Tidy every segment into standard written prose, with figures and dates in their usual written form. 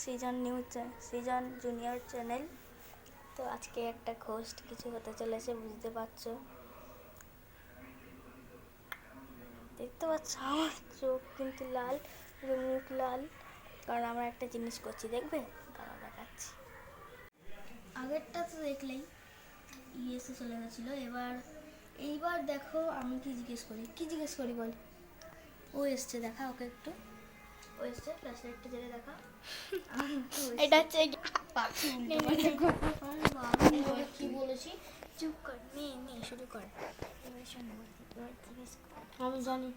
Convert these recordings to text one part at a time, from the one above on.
সৃজন junior channel. তো আজকে একটা ঘোস্ট কিছু হতে চলেছে, বুঝতে পারছো, দেখতে পাচ্ছ আমার চোখ কিন্তু লাল, মুখ লাল, কারণ আমরা একটা জিনিস করছি, দেখবে তারা দেখাচ্ছি। আগেরটা তো দেখলেই এসে চলে গেছিলো, এইবার দেখো আমি কি জিজ্ঞেস করি বল। ও এসছে, দেখা ওকে একটু, ও এসছে ক্লাসে একটু জেলে দেখা। এটা হচ্ছে কি বলেছি, চুপ কর, নে শুরু কর। এবার শোনো, এবার জিজ্ঞেস কর। আমি জানি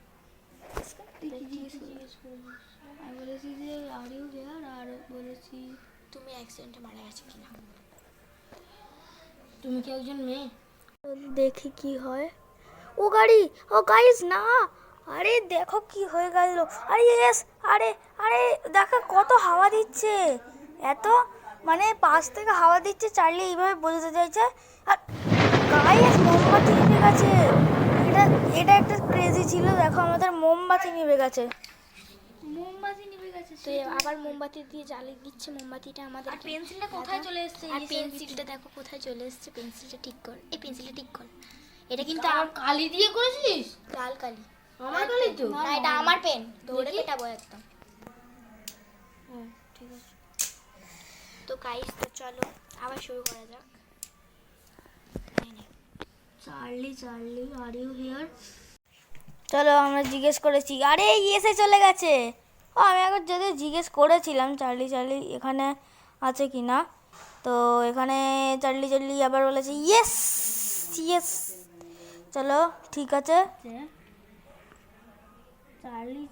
আমি বলেছি যে আর ইউ হেয়ার, আর বলেছি তুমি অ্যাক্সিডেন্টে মারা গেছো কিনা, তুমি কি একজন মেয়ে। দেখি কি হয়। ও গাড়ি, ও গাইস না, আরে দেখো কি হয়ে গেল। আরে ইয়েস, আরে আরে দেখো কত হাওয়া দিচ্ছে, এত মানে পাশ থেকে হাওয়া দিচ্ছে, চার্লি এইভাবে বোঝাতে চাইছে। আর গাইস মোমবাতি নিভে গেছে, এটা একটা ক্রেজি ছিল। দেখো আমাদের মোমবাতি নিভে গেছে, তো আবার মোমবাতি দিয়ে জ্বালিয়ে দিচ্ছে মোমবাতিটা আমাদের। পেন্সিলটা কোথায় চলে এসেছে, আর পেন্সিলটা দেখো কোথায় চলে এসেছে, পেন্সিলটা ঠিক কর, এই পেন্সিলটা ঠিক কর। এটা কিন্তু আর কালি দিয়ে করেছিস, লাল কালি, আমার কালি তো না, এটা আমার পেন, ধরে পেটাবো একদম। হ্যাঁ ঠিক আছে, তো গাইস তো চলো আবার শুরু করা যাক। চার্লি আর ইউ হিয়ার, চলো আমরা জিজ্ঞেস করেছি, আরে এসে চলে গেছে। ও আমি একবার যদিও জিজ্ঞেস করেছিলাম চার্লি এখানে আছে কি না, তো এখানে চার্লি আবার বলেছে ইয়েস ইয়েস। চলো ঠিক আছে, Charlie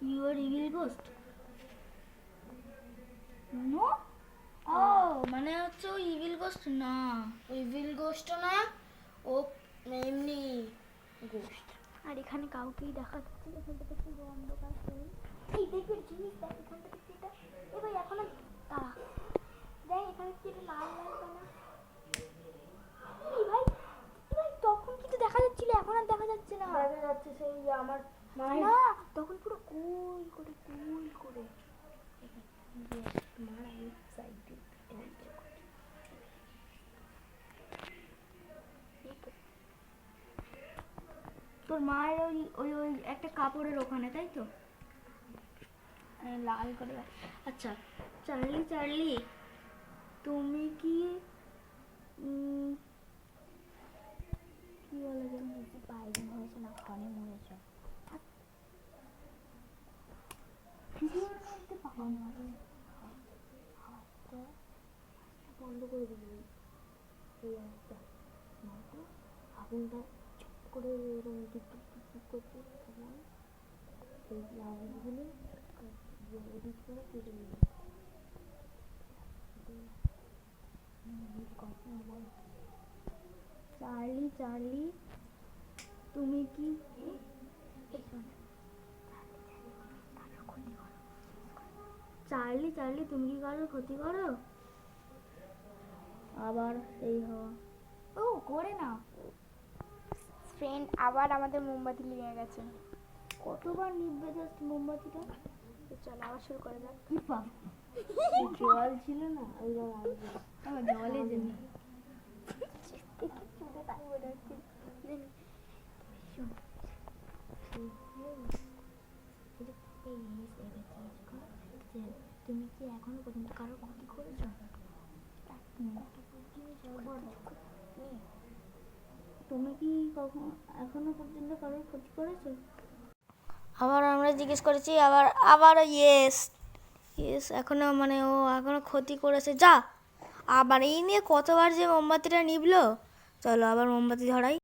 you are evil ghost. No, ও মানে হচ্ছে ও ইভিল গোস্ট না, ইভিল গোস্ট না, ও এমনি গোস্ট। আর এখানে কাউকেই দেখা যাচ্ছে, এখানটা থেকে অন্ধকার, এই দেখবে জিনিস দেখ, এখানটা থেকে এটা, এ ভাই এখন তারা দেখ এখানে কি এটা লাল কেন, এই ভাই তখন কিন্তু দেখা যাচ্ছিল, এখন আর দেখা যাচ্ছে না, দেখা যাচ্ছে সেই আমার না, তখন পুরো গোল করে মারা সাইডে তোর মায়ের ওই ওই একটা কাপড়ের ওখানে, তাই তো লাল করে। আচ্ছা চার্লি তুমি কি কি বলে যেন বাইরে হয়েছে না ফোনে মরেছ, বন্ধ করে দিবি এই একটা আগুনটা চুপ করে এরকম টিপ করছে, তখন এই লাইনগুলো এদিক করে কেটে দিবি। চার্লি তুমি কি চার্লি তুমি কি কারোর ক্ষতি করো, আবার এই হওয়া, ও করে না ফ্রেন্ড, আবার আমাদের মোমবাতি লেগে গেছে, কতবার নিভবে জাস্ট মোমবাতিটা। চল আবার শুরু করা যাক। কি পাব জল ছিল না, ওই জলে জন্য তুমি কি এখনো পর্যন্ত কারোর ক্ষতি করেছ, তুমি কি এখনো পর্যন্ত কারোর ক্ষতি করেছো। আবার আমরা জিজ্ঞেস করেছি, আবার ইয়েস এখনো মানে ও এখনো ক্ষতি করেছে, যা আবার এই নিয়ে কতবার যে মোমবাতিটা নিভলো। চলো আবার মোমবাতি ধরাই,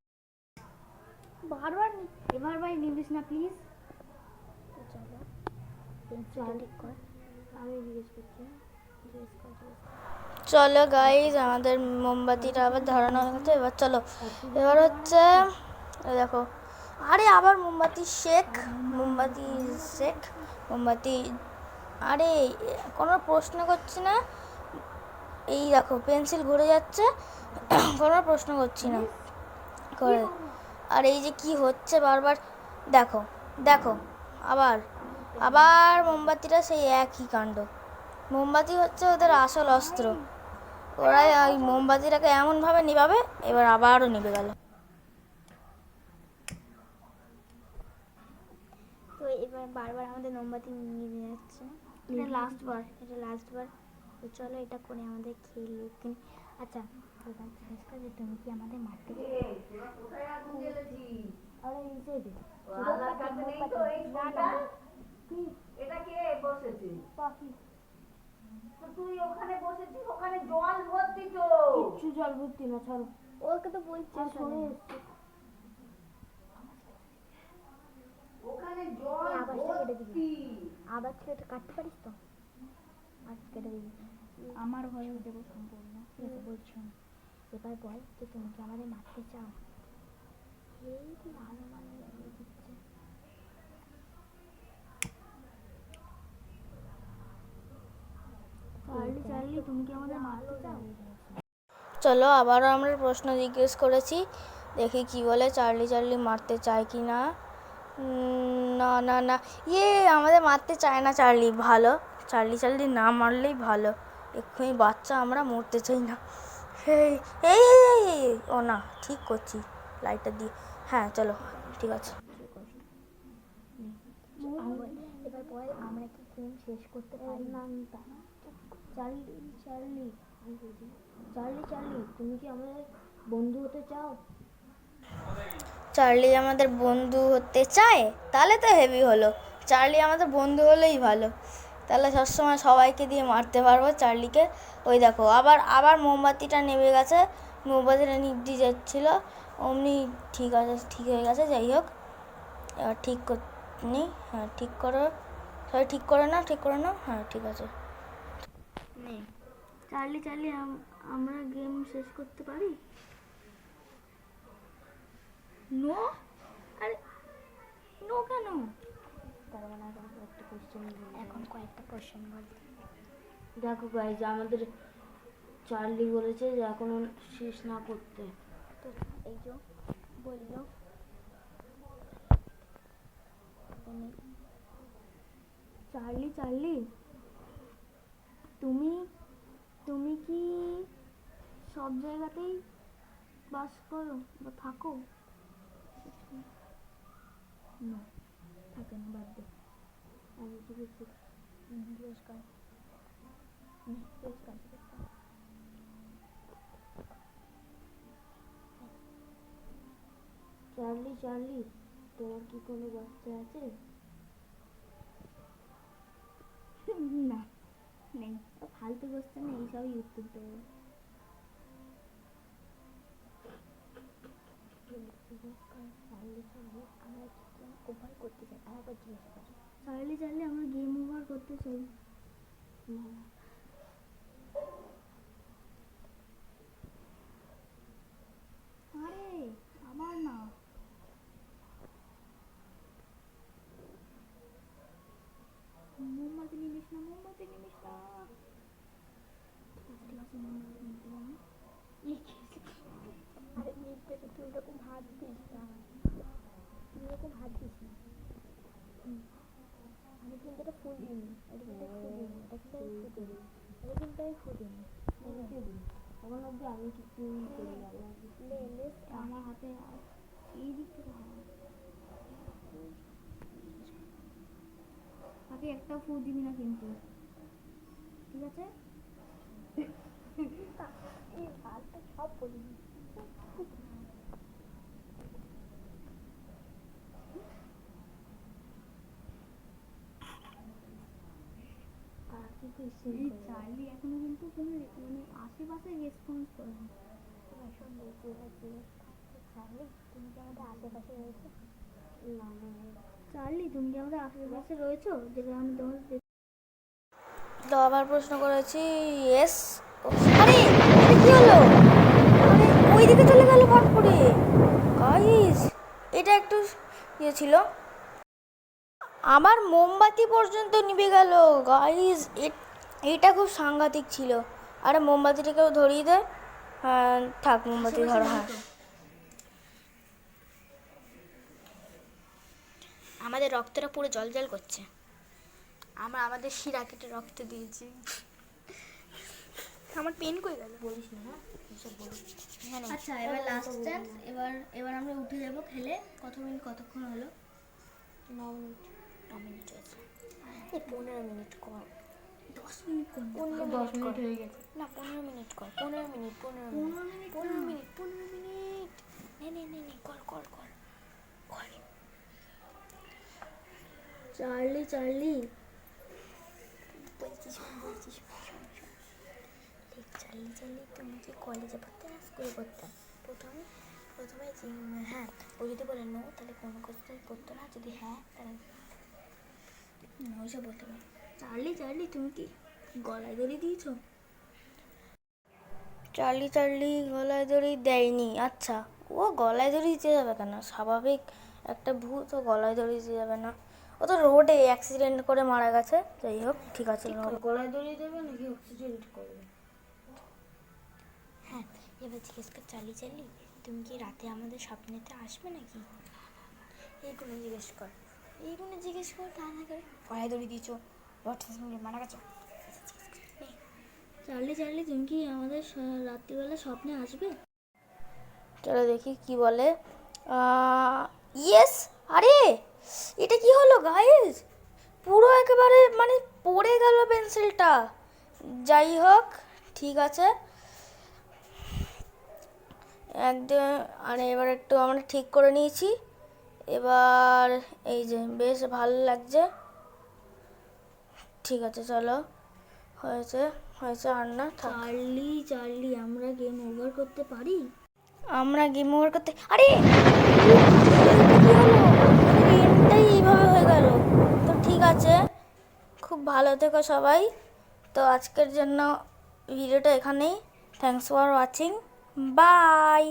বারবার এবার ভাই নিভিস না প্লিজ। চলো গাইজ আমাদের মোমবাতিটা আবার ধরানো হয়ে গেছে, এবার চলো এবার হচ্ছে দেখো, আরে আবার মোমবাতি আরে কোনো প্রশ্ন করছি না, এই দেখো পেন্সিল ঘুরে যাচ্ছে, কোনো প্রশ্ন করছি না করে। আর এই যে কি হচ্ছে বারবার, দেখো আবার মোমবাতিটা সেই একই কাণ্ড। মোমবাতি হচ্ছে ওদের আসল অস্ত্র। ওরা ওই মোমবাতিটাকে এমনভাবে নিভাবে, এবার আবারও নিভে গেল। তো এবার বারবার আমাদের মোমবাতি নিভে যাচ্ছে। এটা লাস্টবার, তো চলো এটা করে আমাদের খেয়ে। আচ্ছা যে তুমি কি আমাদের মারতে তুই ওখানে বসেছিস, ওখানে জল ভর্তি তো। কিচ্ছু জল ভর্তি না, ছাড়ো। ওকে তো বলছি শুনে এসছি। ওখানে জল ভর্তি। আবার ছেলেটা কাটতে পারিস তো? আজকে কেটে দিবি। আমার ভয়েস দেবো সম্পূর্ণ, ঠিক আছে? বলছি এবার বল যে তুমি কি আমাদের মারতে চাও? এই কি ভালো ভালো দিচ্ছে। চার্লি তুমি কি আমাদের মারতে চাও? চলো আবারও আমরা প্রশ্ন জিজ্ঞেস করেছি, দেখি কি বলে। চার্লি মারতে চায় কি না। না না না, আমাদের মারতে চায় না চার্লি। ভালো, চার্লি না মারলেই ভালো। এক্ষুনি বাচ্চা, আমরা মরতে চাই না। এই এই ও না, ঠিক করছি লাইটটা দিয়ে। হ্যাঁ চলো, ঠিক আছে। এবার বল আমরা কি গেম শেষ করতে পারি? না চার্লি তুমি কি আমাদের বন্ধু হতে চাও? চার্লি আমাদের বন্ধু হতে চায়? তাহলে তো হেভি হলো। চার্লি আমাদের বন্ধু হলেই ভালো, তাহলে সবসময় সবাইকে দিয়ে মারতে পারবো চার্লিকে। ওই দেখো আবার আবার মোমবাতিটা নেমে গেছে, মোমবাতিটা নিভে যাচ্ছিলো অমনি। ঠিক আছে, ঠিক হয়ে গেছে। যাই হোক, এবার ঠিক নি। হ্যাঁ ঠিক করো, সবাই ঠিক করে না। হ্যাঁ ঠিক আছে। চার্লি আমরা গেম শেষ করতে পারি? নো, আরে নো কেন? তার মানে এখন কয়েকটা কোশ্চেন বল। দেখো গাইজ, আমাদের চার্লি বলেছে যে এখনো শেষ না করতে। তো এই যে বললো চার্লি তুমি কি সব জায়গাতেই বাস করো বা থাকো? না, থাকে না, বাদ দে। আমি জিজ্ঞেস কর। চার্লি তোমার কি কোনো বাচ্চা আছে? না, নেই। ফালতু কোশ্চেন এইসবই উত্তর দেবো। আমরা ওভার করতে চাই, আরেকবার জিজ্ঞেস করি। চার্লি আমরা গেম ওভার করতে চাই। আরে আবার না, মোমবাতি নিবিস না। ঠিক আছে, মোমবাতি নিতে না। আরে নিতে তো তুই এরকম হাত দিস না, আমি কিন্তু এটা ফুল দিইনি, এখন অব্দি আমি কিছুই করি না। আমার হাতে এই দিক থেকে তাকে একটা ফু দিবি না কিন্তু, ঠিক আছে? এই হাতটা সব বলি। চার্লি এখনো কিন্তু কোনো মানে আশেপাশে রেসপন্স করে না। চার্লি তুমি কি আমাদের আশেপাশে রয়েছো? না চার্লি তুমি কি আমাদের আশেপাশে রয়েছো? যেটা আমি তোমার তো আবার প্রশ্ন করেছি, ইয়েস। আরে কি হলো? আরে ওইদিকে চলে গেল ফট করে। গাইস এটা একটু ইয়ে ছিল। আমার মোমবাতি পর্যন্ত নিভে গেল গাইস, এটা খুব সাংঘাতিক ছিল। আরে মোমবাতিটাকেও ধরিয়ে দে। হ্যাঁ থাক, মোমবাতি ধরো। হ্যাঁ আমাদের রক্তটা পুরো জল করছে। আমরা আমাদের শিরা কেটে রক্ত দিয়েছি। আমার পেন কই গেল? বলিস না, হ্যাঁ এসব বলিস না। হ্যাঁ, আচ্ছা এবার লাস্ট চান্স। এবার আমরা উঠে যাবো খেলে। কতক্ষণ হলো? 9 মিনিট। 9 মিনিট হয়েছে। এই 15 মিনিট কর। 10 মিনিট কোন? 10 মিনিট হয়ে গেছে। না 15 মিনিট কর। 15 মিনিট। 15 minute 15 minute. 15 মিনিট। নে কর। চার্লি বলছি শোন। চার্লি তুমি কি কলেজে পড়তে না স্কুলে পড়তাম? প্রথমে হ্যাঁ, ও যদি বলে নো তাহলে কোনো কোশ্চেন করতো না, যদি হ্যাঁ তাহলে ওইসব বলতে পারো। চার্লি তুমি কি গলায় দড়ি দিয়েছো? চার্লি গলায় দড়ি দেয়নি। আচ্ছা, ও গলায় দড়ি দিতে যাবে কেন? স্বাভাবিক একটা ভূত, ও গলায় দড়ি দিতে যাবে না। ও তো রোডে অ্যাক্সিডেন্ট করে মারা গেছে। যাই হোক, ঠিক আছে। গলায় দড়িয়ে দেবে নাকি অক্সিডেন্ট করবে? হ্যাঁ, এবার জিজ্ঞেস কর চার্লি তুমি কি রাতে আমাদের স্বপ্নেতে আসবে নাকি? এইগুলো জিজ্ঞেস কর তা না করে গলায় দড়ি দিয়েছো, মারা গেছো। চার্লি তুমি কি আমাদের রাত্রিবেলা স্বপ্নে আসবে? চলো দেখি কি বলে। ইয়েস। আরে এটা কি হলো গাইস? পুরো একেবারে মানে পড়ে গেল পেন্সিলটা। যাই হোক, ঠিক আছে। একদম। আর এবার একটু আমরা ঠিক করে নিয়েছি। এবার এই যে বেশ ভালো লাগছে। ঠিক আছে, চলো। হয়েছে আর না। চার্লি আমরা গেম ওভার করতে পারি? আরে গেমটাই এইভাবে হয়ে গেল। তো ঠিক আছে, খুব ভালো থেকো সবাই। তো আজকের জন্য ভিডিওটা এখানেই। Thanks for watching. বাই।